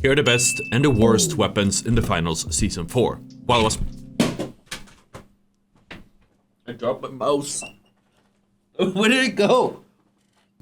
Here are the best and the worst weapons in the finals season 4. While I dropped my mouse. Where did it go?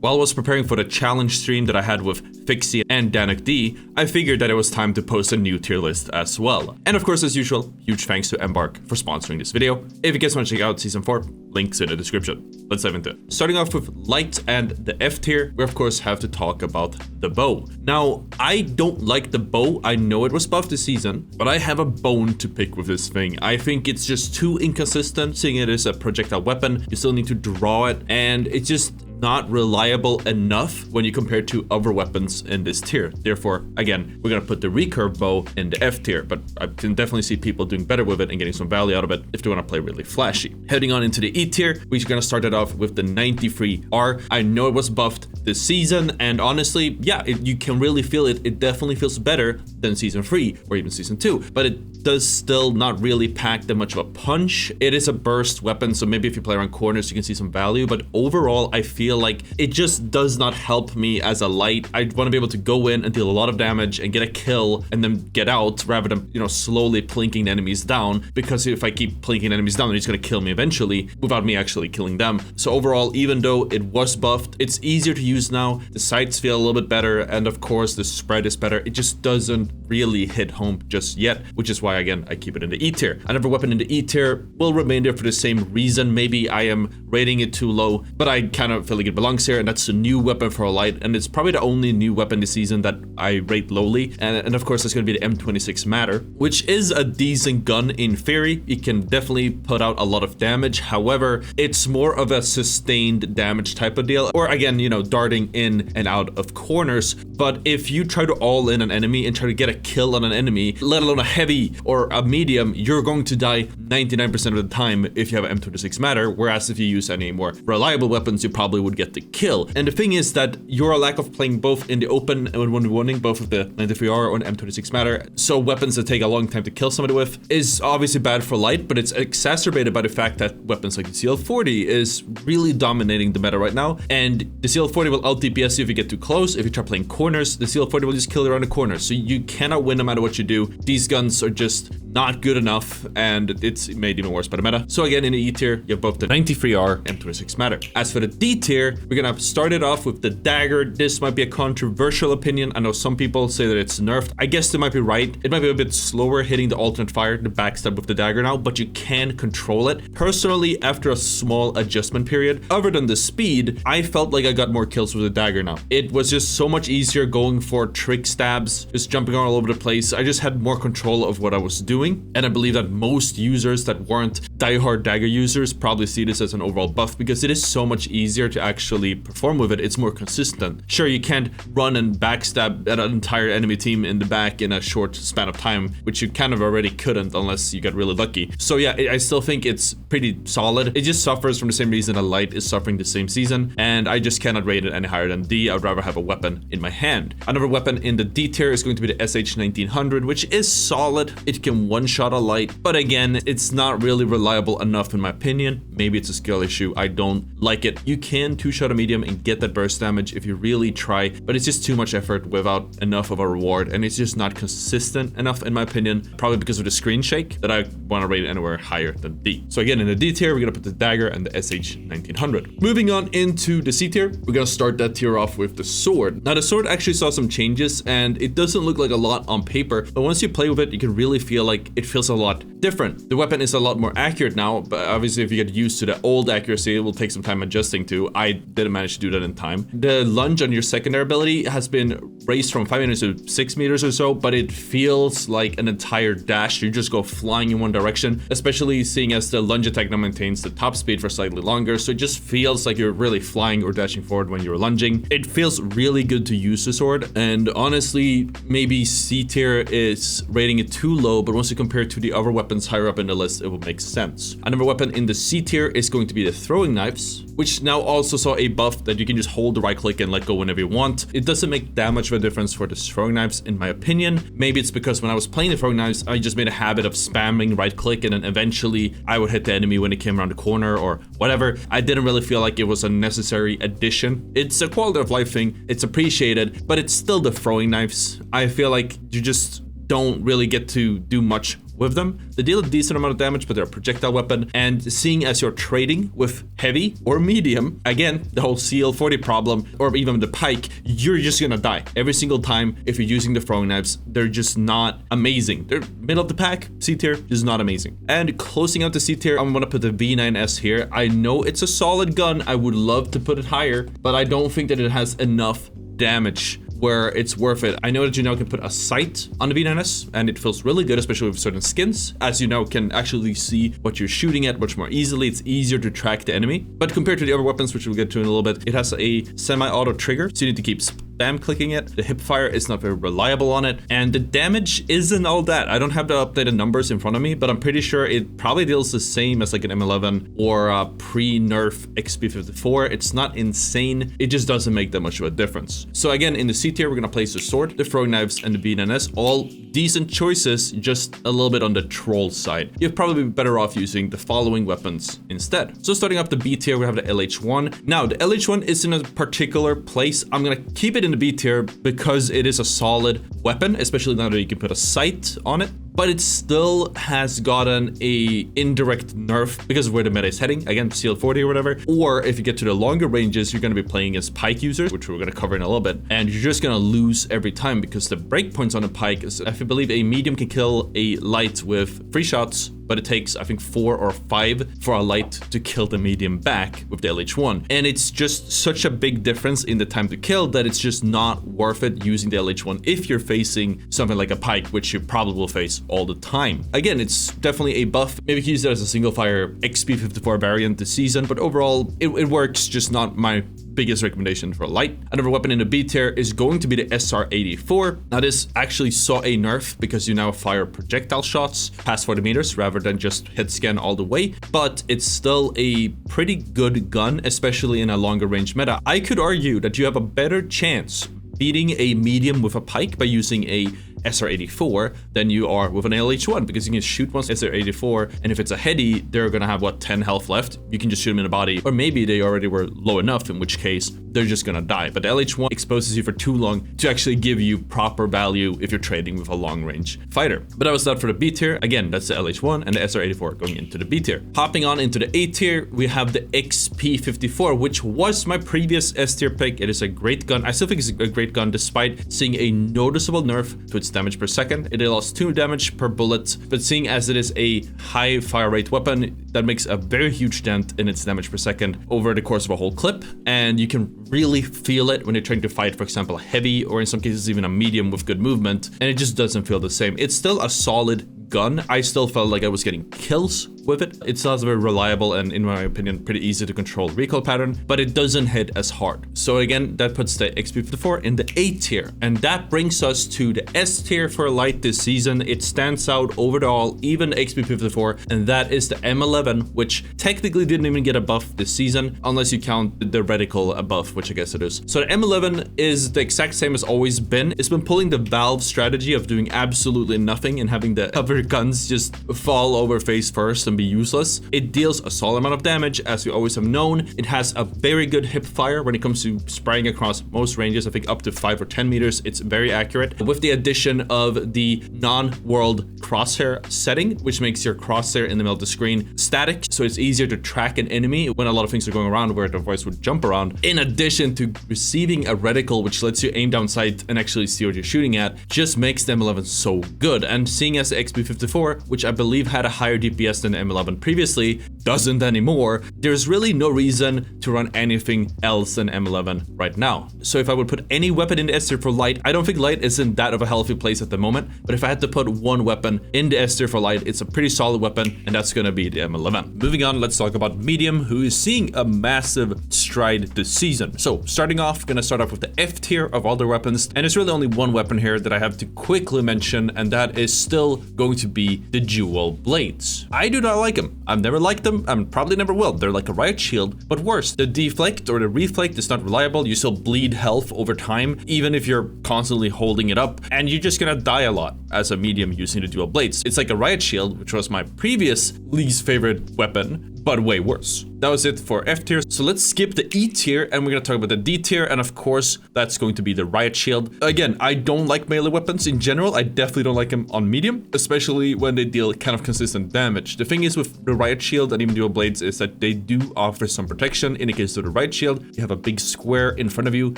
While I was preparing for the challenge stream that I had with Fixie and Danik D, I figured that it was time to post a new tier list as well. And of course, as usual, huge thanks to Embark for sponsoring this video. If you guys want to check out season 4, links in the description. Let's dive into it. Starting off with light and the F tier, we of course have to talk about the bow. Now, I don't like the bow. I know it was buffed this season, but I have a bone to pick with this thing. I think it's just too inconsistent, seeing it as a projectile weapon. You still need to draw it, and it's just not reliable enough when you compare to other weapons in this tier. Therefore, again, we're gonna put the recurve bow in the F tier, but I can definitely see people doing better with it and getting some value out of it if they want to play really flashy. Heading on into the E tier, we're gonna start it off with the 93R. I know it was buffed this season, and honestly, yeah, you can really feel it. It definitely feels better than season 3 or even season 2, but it does still not really pack that much of a punch. It is a burst weapon, so maybe if you play around corners, you can see some value, but overall, I feel like it just does not help me as a light. I want to be able to go in and deal a lot of damage and get a kill and then get out rather than, you know, slowly plinking the enemies down, because if I keep plinking enemies down, they're just going to kill me eventually without me actually killing them. So overall, even though it was buffed, it's easier to use now. The sights feel a little bit better, and of course the spread is better. It just doesn't really hit home just yet, which is why, again, I keep it in the E tier. Another weapon in the E tier will remain there for the same reason. Maybe I am rating it too low, but I kind of feel like it belongs here, and that's a new weapon for a light, and it's probably the only new weapon this season that I rate lowly. And of course, it's going to be the M26 Matter, which is a decent gun in theory. It can definitely put out a lot of damage. However, it's more of a sustained damage type of deal, or again, you know, darting in and out of corners. But if you try to all in an enemy and try to get a kill on an enemy, let alone a heavy or a medium, you're going to die 99% of the time if you have M26 Matter, whereas if you use any more reliable weapons, you probably would get the kill. And the thing is that your lack of playing both in the open and when running both of the 93R or M26 Matter, so weapons that take a long time to kill somebody with, is obviously bad for light, but it's exacerbated by the fact that weapons like the CL40 is really dominating the meta right now, and the CL40 will out DPS you if you get too close. If you try playing corners, the CL40 will just kill you around the corner, so you cannot win no matter what you do. These guns are just not good enough, and it's made even worse by the meta. So again, in the E tier, you have both the 93R and M26 Matter. As for the D tier, we're gonna start it off with the dagger. This might be a controversial opinion. I know some people say that it's nerfed. I guess they might be right. It might be a bit slower hitting the alternate fire, the backstab with the dagger now, but you can control it. Personally, after a small adjustment period, other than the speed, I felt like I got more kills with the dagger now. It was just so much easier going for trick stabs, just jumping all over the place. I just had more control of what I was doing, and I believe that most users that weren't diehard dagger users probably see this as an overall buff, because it is so much easier to actually perform with it. It's more consistent. Sure, you can't run and backstab at an entire enemy team in the back in a short span of time, which you kind of already couldn't unless you got really lucky. So yeah, I still think it's pretty solid. It just suffers from the same reason a light is suffering the same season, and I just cannot rate it any higher than D. I'd rather have a weapon in my hand. Another weapon in the D tier is going to be the SH1900, which is solid. It can one-shot a light, but again, it's not really reliable enough in my opinion. Maybe it's a skill issue. I don't like it. You can two-shot a medium and get that burst damage if you really try, but it's just too much effort without enough of a reward, and it's just not consistent enough in my opinion, probably because of the screen shake, that I want to rate it anywhere higher than D. So again, in the D tier, we're gonna put the dagger and the SH1900. Moving on into the C tier, we're gonna start that tier off with the sword. Now the sword actually saw some changes, and it doesn't look like a lot on paper, but once you play with it, you can really feel like it feels a lot different. The weapon is a lot more accurate now, but obviously if you get used to the old accuracy, it will take some time adjusting to. I didn't manage to do that in time. The lunge on your secondary ability has been raised from 5 meters to 6 meters or so, but it feels like an entire dash. You just go flying in one direction, especially seeing as the lunge attack now maintains the top speed for slightly longer, so it just feels like you're really flying or dashing forward when you're lunging. It feels really good to use the sword, and honestly, maybe C tier is rating it too low, but once you compare it to the other weapons higher up in the list, it will make sense. sense. Another weapon in the C tier is going to be the throwing knives, which now also saw a buff that you can just hold the right click and let go whenever you want. It doesn't make that much of a difference for the throwing knives in my opinion. Maybe it's because when I was playing the throwing knives, I just made a habit of spamming right click and then eventually I would hit the enemy when it came around the corner or whatever. I didn't really feel like it was a necessary addition. It's a quality of life thing, it's appreciated, but it's still the throwing knives. I feel like you just don't really get to do much with them. They deal a decent amount of damage, but they're a projectile weapon, and seeing as you're trading with heavy or medium, again, the whole CL40 problem, or even the pike, you're just gonna die every single time if you're using the throwing knives. They're just not amazing. They're middle of the pack, C tier, just not amazing. And closing out the C tier, I'm gonna put the V9S here. I know it's a solid gun, I would love to put it higher, but I don't think that it has enough damage where it's worth it. I know that you now can put a sight on the V9S and it feels really good, especially with certain skins, as you now can actually see what you're shooting at much more easily. It's easier to track the enemy. But compared to the other weapons, which we'll get to in a little bit, it has a semi-auto trigger, so you need to keep spam clicking it. The hip fire is not very reliable on it, and the damage isn't all that. I don't have the updated numbers in front of me, but I'm pretty sure it probably deals the same as like an M11 or a pre-nerf XP54. It's not insane. It just doesn't make that much of a difference. So again, in the C tier, we're gonna place the sword, the throwing knives, and the V9S. All decent choices, just a little bit on the troll side. You'd probably be better off using the following weapons instead. So starting up the B tier, we have the LH1. Now, the LH1 is in a particular place. I'm gonna keep it in the B tier because it is a solid weapon, especially now that you can put a sight on it. But it still has gotten a indirect nerf because of where the meta is heading. Again, CL40 or whatever. Or if you get to the longer ranges, you're going to be playing as pike users, which we're going to cover in a little bit. And you're just going to lose every time because the breakpoints on a pike is, I believe a medium can kill a light with 3 shots, but it takes, I think, 4 or 5 for a light to kill the medium back with the LH1. And it's just such a big difference in the time to kill that it's just not worth it using the LH1 if you're facing something like a pike, which you probably will face all the time. Again, it's definitely a buff. Maybe you can use it as a single fire XP54 variant this season, but overall, it works, just not my biggest recommendation for light. Another weapon in the B tier is going to be the SR84. Now this actually saw a nerf because you now fire projectile shots past 40 meters rather than just hit scan all the way, but it's still a pretty good gun, especially in a longer range meta. I could argue that you have a better chance beating a medium with a pike by using a SR84 than you are with an LH1, because you can shoot one SR84, and if it's a heady, they're gonna have what, 10 health left. You can just shoot them in the body, or maybe they already were low enough, in which case they're just gonna die. But the LH1 exposes you for too long to actually give you proper value if you're trading with a long range fighter. But that was that for the B tier. Again, that's the LH1 and the SR84 going into the B tier. Hopping on into the A tier, we have the XP54, which was my previous S tier pick. It is a great gun. I still think it's a great gun despite seeing a noticeable nerf to its damage per second. It lost 2 damage per bullet, but seeing as it is a high fire rate weapon, that makes a very huge dent in its damage per second over the course of a whole clip, and you can really feel it when you're trying to fight, for example, a heavy, or in some cases even a medium with good movement, and it just doesn't feel the same. It's still a solid gun. I still felt like I was getting kills with it. It still has a very reliable and, in my opinion, pretty easy to control recoil pattern, but it doesn't hit as hard. So again, that puts the XP54 in the A tier, and that brings us to the S tier for light this season. It stands out overall, even XP54, and that is the M11, which technically didn't even get a buff this season, unless you count the reticle a buff, which I guess it is. So the M11 is the exact same as always been. It's been pulling the Valve strategy of doing absolutely nothing and having the other guns just fall over face first and be useless. It deals a solid amount of damage, as we always have known. It has a very good hip fire when it comes to spraying across most ranges. I think up to 5 or 10 meters. It's very accurate. With the addition of the non-world crosshair setting, which makes your crosshair in the middle of the screen static, so it's easier to track an enemy when a lot of things are going around where the voice would jump around. In addition to receiving a reticle, which lets you aim down sight and actually see what you're shooting at, just makes the M11 so good. And seeing as the XP54, which I believe had a higher DPS than the M11 previously, doesn't anymore, there's really no reason to run anything else than M11 right now. So if I would put any weapon in the S tier for light, I don't think light is in that of a healthy place at the moment, but if I had to put one weapon in the S tier for light, it's a pretty solid weapon, and that's gonna be the M11. Moving on, let's talk about medium, who is seeing a massive stride this season. So starting off, gonna start off with the F tier of all the weapons, and there's really only one weapon here that I have to quickly mention, and that is still going to be the dual blades. I do not like them. I've never liked them, and probably never will. They're like a riot shield, but worse, the deflect or the reflect is not reliable. You still bleed health over time, even if you're constantly holding it up, and you're just gonna die a lot as a medium using the dual blades. It's like a riot shield, which was my previous least favorite weapon, but way worse. That was it for F tier. So let's skip the E tier and we're gonna talk about the D tier, and of course that's going to be the riot shield. Again, I don't like melee weapons in general. I definitely don't like them on medium, especially when they deal kind of consistent damage. The thing is with the riot shield and even dual blades is that they do offer some protection. In the case of the riot shield, you have a big square in front of you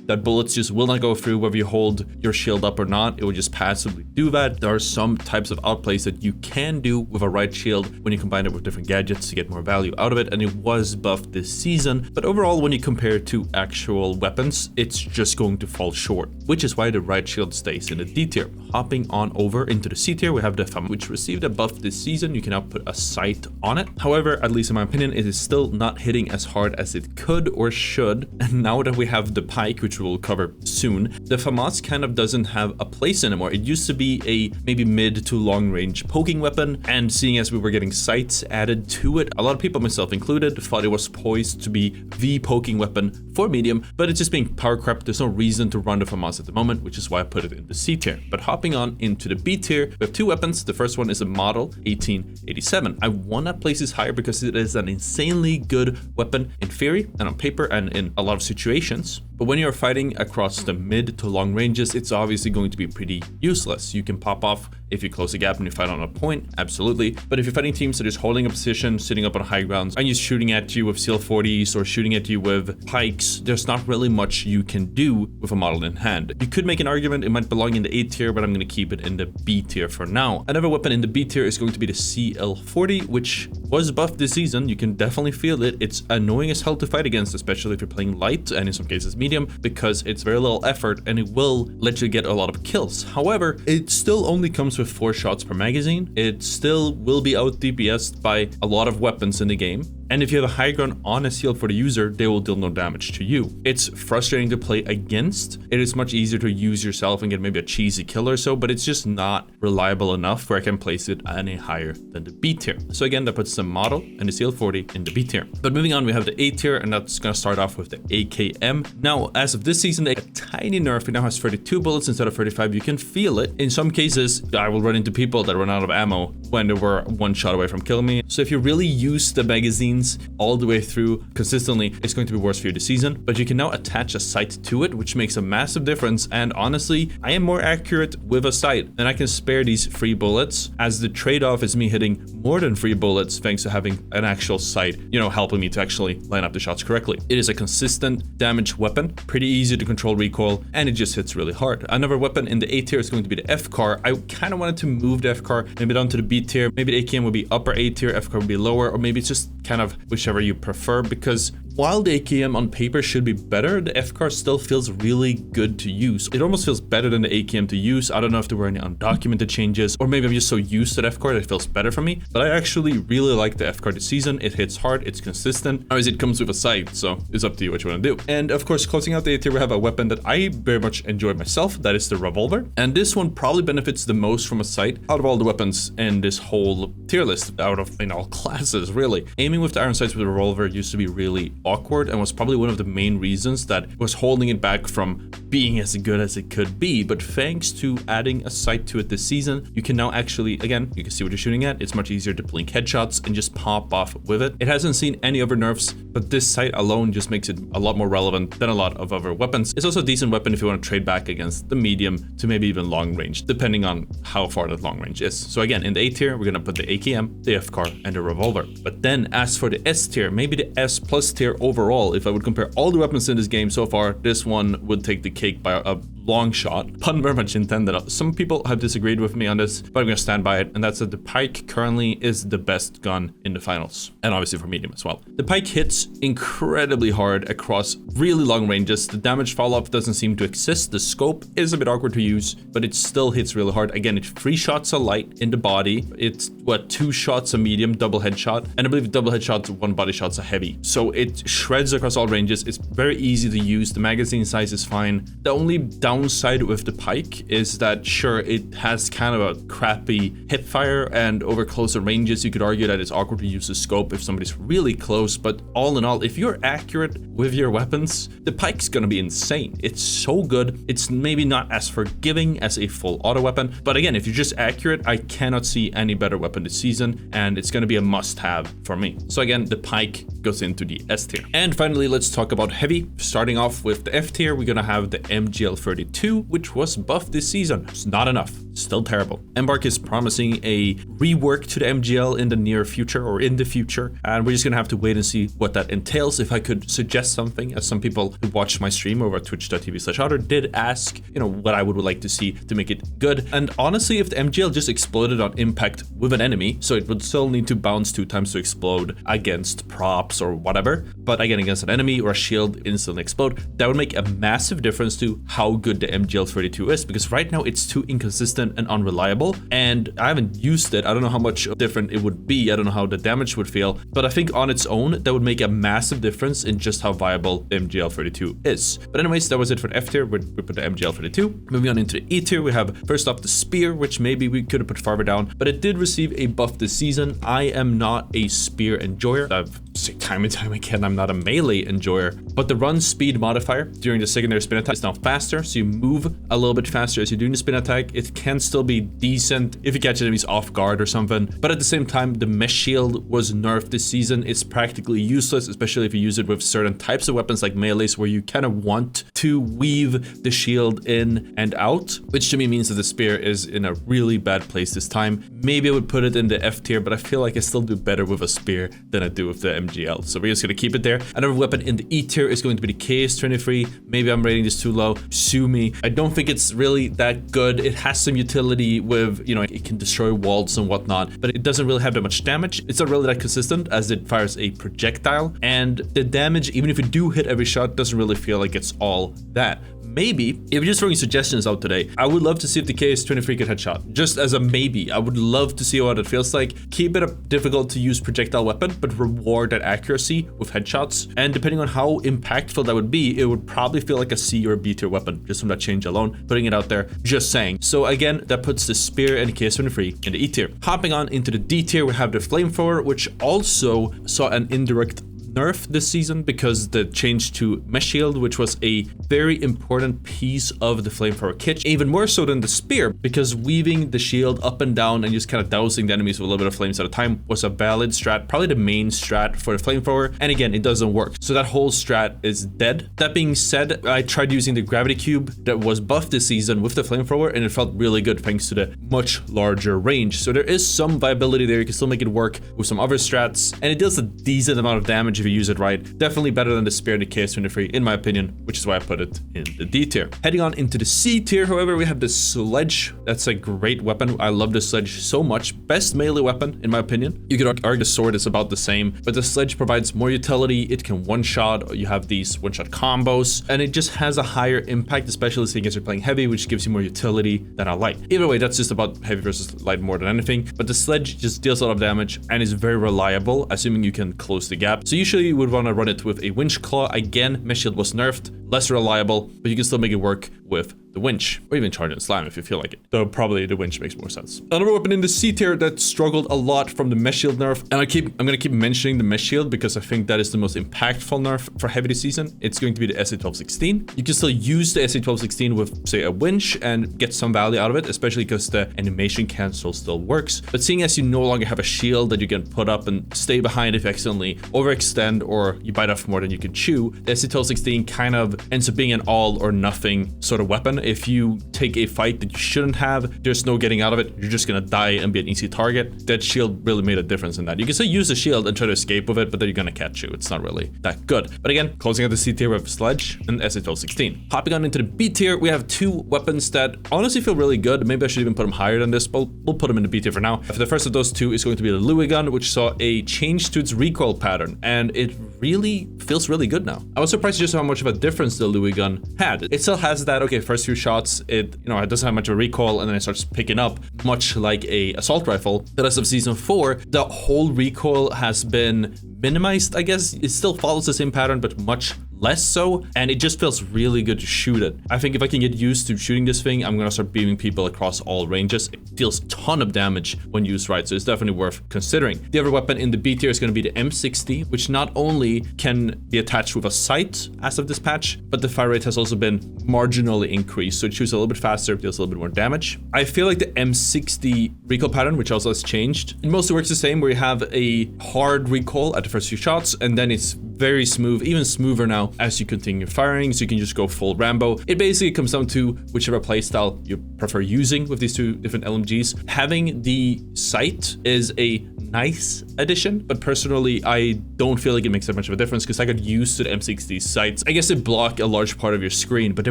that bullets just will not go through whether you hold your shield up or not. It will just passively do that. There are some types of outplays that you can do with a riot shield when you combine it with different gadgets to get more value out of it, and it was buffed this season, but overall when you compare it to actual weapons, it's just going to fall short, which is why the riot shield stays in the D tier. Hopping on over into the C tier, we have the FAM, which received a buff this season. You can now put a sight on it. However, at least in my opinion, it is still not hitting as hard as it could or should, and now that we have the pike, which we will cover soon, the FAMAS kind of doesn't have a place anymore. It used to be a maybe mid to long range poking weapon, and seeing as we were getting sights added to it, a lot of people, myself included, thought it was poised to be the poking weapon for medium, but it's just being power crept. There's no reason to run the FAMAS at the moment, which is why I put it in the C tier. But hopping on into the B tier, we have two weapons. The first one is a model 1887. I want to place this higher because it is an insanely good weapon in theory and on paper and in a lot of situations. But when you're fighting across the mid to long ranges, it's obviously going to be pretty useless. You can pop off if you close a gap and you fight on a point, absolutely. But if you're fighting teams that is holding a position, sitting up on high grounds, and you're shooting at you with CL40s or shooting at you with pikes, there's not really much you can do with a model in hand. You could make an argument it might belong in the A tier, but I'm going to keep it in the B tier for now. Another weapon in the B tier is going to be the CL40, which was buffed this season. You can definitely feel it. It's annoying as hell to fight against, especially if you're playing light and in some cases medium, because it's very little effort and it will let you get a lot of kills. However, it still only comes with 4 shots per magazine. It still will be out DPS'd by a lot of weapons in the game. And if you have a high ground on a shield for the user, they will deal no damage to you. It's frustrating to play against. It is much easier to use yourself and get maybe a cheesy kill or so, but it's just not reliable enough where I can place it any higher than the B tier. So again, that puts the model and the CL40 in the B tier. But moving on, we have the A tier, and that's gonna start off with the AKM. Now, as of this season, a tiny nerf. It now has 32 bullets instead of 35. You can feel it. In some cases, I will run into people that run out of ammo when they were 1 shot away from killing me. So if you really use the magazine all the way through consistently, it's going to be worse for you this season, but you can now attach a sight to it, which makes a massive difference. And honestly, I am more accurate with a sight, and I can spare these free bullets, as the trade-off is me hitting more than 3 bullets thanks to having an actual sight, you know, helping me to actually line up the shots correctly. It is a consistent damage weapon, pretty easy to control recoil, and it just hits really hard. Another weapon in the A tier is going to be the FCAR. I kind of wanted to move the FCAR maybe down to the B tier. Maybe the AKM would be upper A tier, FCAR would be lower, or maybe it's just kind of whichever you prefer, because while the AKM on paper should be better, the FCAR still feels really good to use. It almost feels better than the AKM to use. I don't know if there were any undocumented changes, or maybe I'm just so used to the FCAR that it feels better for me, but I actually really like the FCAR this season. It hits hard, it's consistent, or it comes with a sight, so it's up to you what you want to do. And of course, closing out the A tier, we have a weapon that I very much enjoy myself, that is the revolver. And this one probably benefits the most from a sight out of all the weapons in this whole tier list, out of in all classes, really. Aiming with the iron sights with a revolver used to be really awkward and was probably one of the main reasons that was holding it back from being as good as it could be. But thanks to adding a sight to it this season, you can now actually, again, you can see what you're shooting at. It's much easier to blink headshots and just pop off with it. It hasn't seen any other nerfs, but this sight alone just makes it a lot more relevant than a lot of other weapons. It's also a decent weapon if you want to trade back against the medium to maybe even long range, depending on how far that long range is. So again, in the A tier, we're gonna put the AKM, the FCAR, and the revolver. But then as for the S tier, maybe the S plus tier overall, if I would compare all the weapons in this game so far, this one would take the cake by a long shot. Pun very much intended. Some people have disagreed with me on this, but I'm gonna stand by it, and that's that the pike currently is the best gun in the finals, and obviously for medium as well. The pike hits incredibly hard across really long ranges. The damage fall-off doesn't seem to exist. The scope is a bit awkward to use, but it still hits really hard. Again, it's 3 shots a light in the body. It's what, 2 shots a medium, double headshot, and I believe double headshots, 1 body shot's a heavy. So it shreds across all ranges. It's very easy to use. The magazine size is fine. The only downside with the pike is that sure, it has kind of a crappy hip fire, and over closer ranges you could argue that it's awkward to use the scope if somebody's really close, but all in all, if you're accurate with your weapons, the pike's gonna be insane. It's so good. It's maybe not as forgiving as a full auto weapon, but again, if you're just accurate, I cannot see any better weapon this season, and it's gonna be a must-have for me. So again, the pike goes into the S tier. And finally, let's talk about heavy. Starting off with the F tier, we're gonna have the MGL32, which was buffed this season. It's not enough. Still terrible. Embark is promising a rework to the MGL in the near future, or in the future, and we're just gonna have to wait and see what that entails. If I could suggest something, as some people who watched my stream over at twitch.tv/Ottr did ask, what I would like to see to make it good. And honestly, if the MGL just exploded on impact with an enemy, so it would still need to bounce 2 times to explode against props or whatever, but again, against an enemy or a shield instantly explode, that would make a massive difference to how good the MGL32 is, because right now it's too inconsistent and unreliable, and I haven't used it. I don't know how much different it would be. I don't know how the damage would feel, but I think on its own, that would make a massive difference in just how viable the MGL32 is. But anyways, that was it for the F tier. We put the MGL32. Moving on into the E tier, we have first off the spear, which maybe we could have put farther down, but it did receive a buff this season. I am not a spear enjoyer. I've said time and time again, I'm not a melee enjoyer, but the run speed modifier during the secondary spin attack is now faster, so you move a little bit faster as you're doing the spin attack. It can still be decent if you catch enemies off guard or something, but at the same time, the mesh shield was nerfed this season. It's practically useless, especially if you use it with certain types of weapons like melees, where you kind of want to weave the shield in and out, which to me means that the spear is in a really bad place this time. Maybe I would put it in the F tier, but I feel like I still do better with a spear than I do with the MGL, so we're just gonna keep it there. Another weapon in the E tier is going to be the KS-23. Maybe I'm rating this too low, sue me. I don't think it's really that good. It has some utility with, it can destroy walls and whatnot, but it doesn't really have that much damage. It's not really that consistent, as it fires a projectile, and the damage, even if you do hit every shot, doesn't really feel like it's all that. Maybe, if you're just throwing suggestions out today, I would love to see if the KS-23 could headshot. Just as a maybe, I would love to see what it feels like. Keep it a difficult to use projectile weapon, but reward that accuracy with headshots. And depending on how impactful that would be, it would probably feel like a C or a B tier weapon, just from that change alone. Putting it out there, just saying. So again, that puts the spear and the KS-23 in the E tier. Hopping on into the D tier, we have the flamethrower, which also saw an indirect nerf this season because the change to mesh shield, which was a very important piece of the flamethrower kit, even more so than the spear, because weaving the shield up and down and just kind of dousing the enemies with a little bit of flames at a time was a valid strat, probably the main strat for the flamethrower, and again, it doesn't work, so that whole strat is dead. That being said, I tried using the gravity cube that was buffed this season with the flamethrower, and it felt really good thanks to the much larger range, so there is some viability there. You can still make it work with some other strats, and it deals a decent amount of damage if you use it right. Definitely better than the spear and the KS-23 in my opinion, which is why I put it in the D tier. Heading on into the C tier, however, we have the sledge. That's a great weapon. I love the sledge so much. Best melee weapon in my opinion. You could argue the sword is about the same, but the sledge provides more utility. It can one-shot. You have these one-shot combos, and it just has a higher impact, especially seeing as you're playing heavy, which gives you more utility than a light. Either way, that's just about heavy versus light more than anything, but the sledge just deals a lot of damage and is very reliable, assuming you can close the gap. So usually you would want to run it with a winch claw. Again, mesh shield was nerfed, less reliable, but you can still make it work with the winch, or even charge and slam if you feel like it, though probably the winch makes more sense. Another weapon in the C tier that struggled a lot from the mesh shield nerf, and I'm gonna keep mentioning the mesh shield because I think that is the most impactful nerf for heavy this season. It's going to be the SA-1216. You can still use the SA-1216 with, say, a winch and get some value out of it, especially because the animation cancel still works, but seeing as you no longer have a shield that you can put up and stay behind if you accidentally overextend or you bite off more than you can chew, the SA-1216 kind of ends up being an all or nothing sort of weapon if you take a fight that you shouldn't have, there's no getting out of it. You're just gonna die and be an easy target. That shield really made a difference in that. You can still use the shield and try to escape with it, but then you're gonna catch you. It's not really that good. But again, closing out the C tier, we have Sledge and SH-1216. Hopping on into the B tier, we have two weapons that honestly feel really good. Maybe I should even put them higher than this, but we'll put them in the B tier for now. For the first of those two is going to be the Louis gun, which saw a change to its recoil pattern, and it really feels really good now. I was surprised just how much of a difference the Louis gun had. It still has that, okay, first few shots, it doesn't have much of a recoil, and then it starts picking up, much like a assault rifle. But as of season 4, the whole recoil has been minimized, I guess. It still follows the same pattern, but much less so, and it just feels really good to shoot it. I think if I can get used to shooting this thing, I'm gonna start beaming people across all ranges. It deals a ton of damage when used right, so it's definitely worth considering. The other weapon in the B tier is going to be the M60, which not only can be attached with a sight as of this patch, but the fire rate has also been marginally increased, so it shoots a little bit faster, deals a little bit more damage. I feel like the M60 recoil pattern, which also has changed, it mostly works the same, where you have a hard recoil at the first few shots, and then it's very smooth, even smoother now as you continue firing, so you can just go full Rambo. It basically comes down to whichever playstyle you prefer using with these two different LMGs. Having the sight is a nice addition, but personally, I don't feel like it makes that much of a difference because I got used to the M60 sights. I guess they block a large part of your screen, but they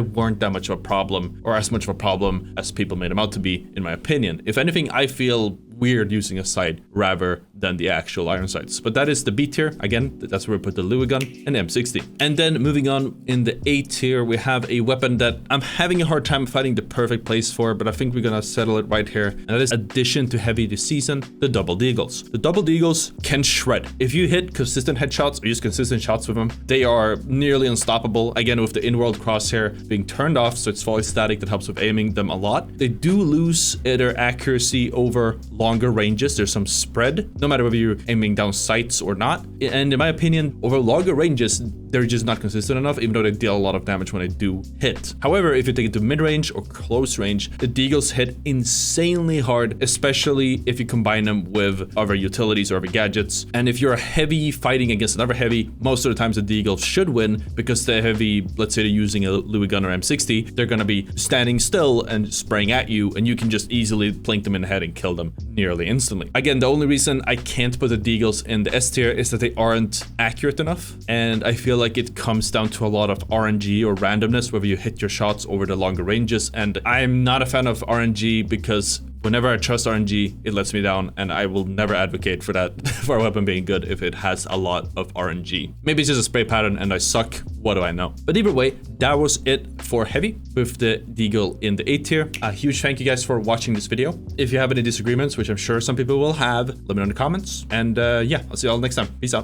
weren't that much of a problem, or as much of a problem as people made them out to be, in my opinion. If anything, I feel weird using a sight rather than the actual iron sights. But that is the B tier. Again, that's where we put the Louis gun and M60. And then moving on in the A tier, we have a weapon that I'm having a hard time finding the perfect place for, but I think we're gonna settle it right here. And that is addition to heavy this season, the Double Deagles. The Double Deagles can shred. If you hit consistent headshots or use consistent shots with them, they are nearly unstoppable. Again, with the in-world crosshair being turned off, so it's fully static, that helps with aiming them a lot. They do lose their accuracy over longer ranges. There's some spread, no matter whether you're aiming down sights or not. And in my opinion, over longer ranges, they're just not consistent enough, even though they deal a lot of damage when they do hit. However, if you take it to mid-range or close range, the Deagles hit insanely hard, especially if you combine them with other utilities or other gadgets. And if you're a heavy fighting against another heavy, most of the times the Deagles should win, because the heavy, let's say they're using a Louis gun or M60, they're gonna be standing still and spraying at you, and you can just easily plink them in the head and kill them nearly instantly. Again, the only reason I can't put the Deagles in the S tier is that they aren't accurate enough, and I feel like it comes down to a lot of RNG or randomness, whether you hit your shots over the longer ranges, and I'm not a fan of RNG because whenever I trust RNG, it lets me down, and I will never advocate for that, for a weapon being good if it has a lot of RNG. Maybe it's just a spray pattern and I suck, what do I know? But either way, that was it for heavy with the Deagle in the A tier. A huge thank you guys for watching this video. If you have any disagreements, which I'm sure some people will have, let me know in the comments. And yeah, I'll see you all next time. Peace out.